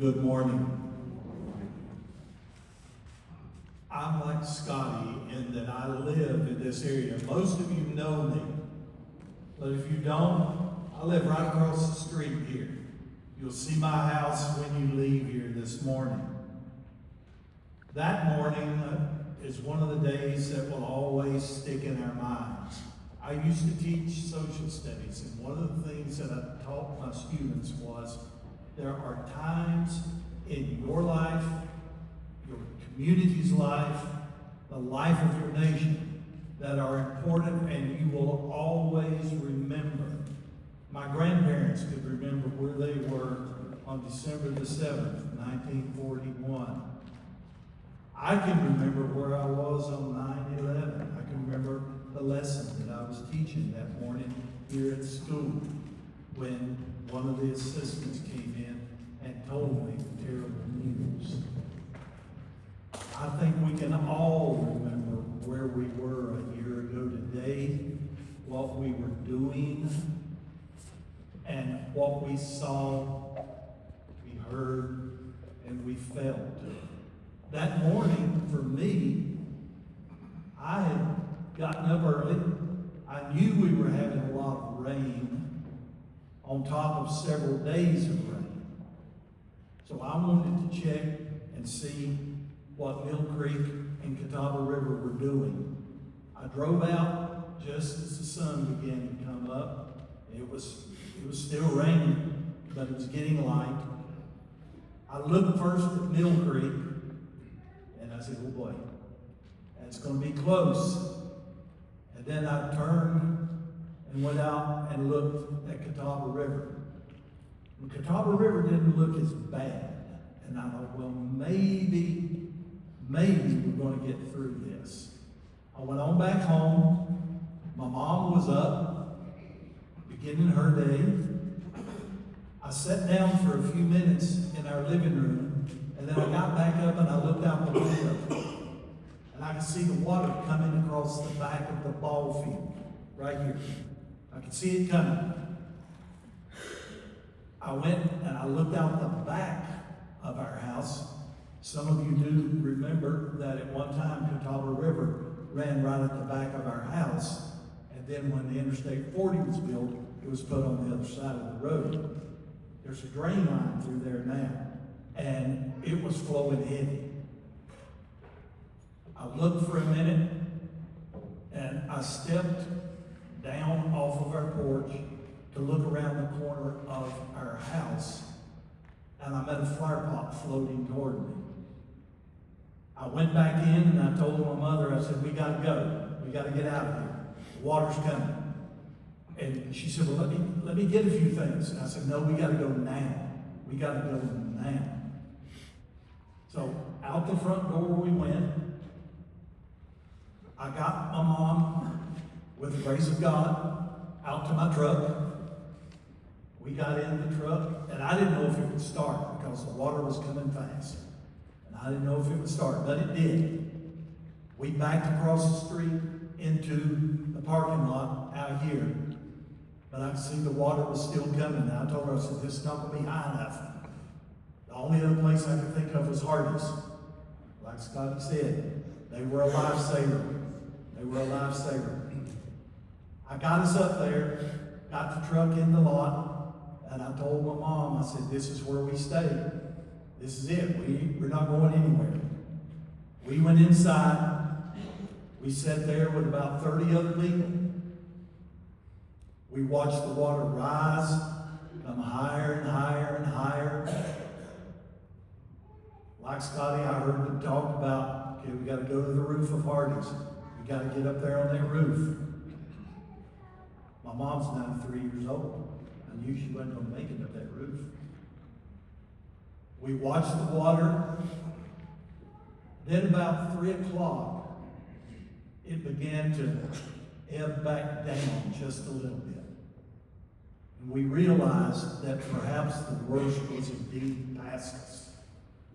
Good morning. I'm like Scotty in that I live in this area. Most of you know me, but if you don't, I live right across the street here. You'll see my house when you leave here this morning. That morning is one of the days that will always stick in our minds. I used to teach social studies, and one of the things that I taught my students was there are times in your life, your community's life, the life of your nation that are important and you will always remember. My grandparents could remember where they were on December the 7th, 1941. I can remember where I was on 9/11. I can remember the lesson that I was teaching that morning here at school when one of the assistants came in and told me the terrible news. I think we can all remember where we were a year ago today, what we were doing, and what we saw, we heard, and we felt. That morning, for me, I had gotten up early. I knew we were having a lot of rain on top of several days of rain. So I wanted to check and see what Mill Creek and Catawba River were doing. I drove out just as the sun began to come up. It was still raining, but it was getting light. I looked first at Mill Creek, and I said, oh boy, that's going to be close. And then I turned and went out and looked at Catawba River. The Catawba River didn't look as bad. And I thought, well, maybe we're going to get through this. I went on back home. My mom was up, beginning her day. I sat down for a few minutes in our living room, and then I got back up and I looked out the window. And I could see the water coming across the back of the ball field, right here. I could see it coming. I went and I looked out the back of our house. Some of you do remember that at one time Catawba River ran right at the back of our house, and then when the Interstate 40 was built, it was put on the other side of the road. There's a drain line through there now, and it was flowing heavy. I looked for a minute, and I stepped down off of our porch to look around the corner of our house, and I met a flower pot floating toward me. I went back in and I told my mother, I said, we got to go. We got to get out of here. The water's coming. And she said, well, let me get a few things. And I said, no, we got to go now. We got to go now. So out the front door we went. I got my mom, with the grace of God, out to my truck. We got in the truck, and I didn't know if it would start because the water was coming fast. And I didn't know if it would start, but it did. We backed across the street into the parking lot out here. But I could see the water was still coming. And I told her, I said, this is not going to be high enough. The only other place I could think of was Hardee's. Like Scotty said, they were a lifesaver. They were a lifesaver. I got us up there, got the truck in the lot, and I told my mom, I said, this is where we stay. This is it. We're not going anywhere. We went inside. We sat there with about 30 other people. We watched the water rise, come higher and higher and higher. Like Scotty, I heard them talk about, okay, we got to go to the roof of Hardee's. We got to get up there on that roof. My mom's 93 years old. I knew she wasn't going to make it up that roof. We watched the water. Then about 3 o'clock, it began to ebb back down just a little bit. And we realized that perhaps the worst was indeed past us.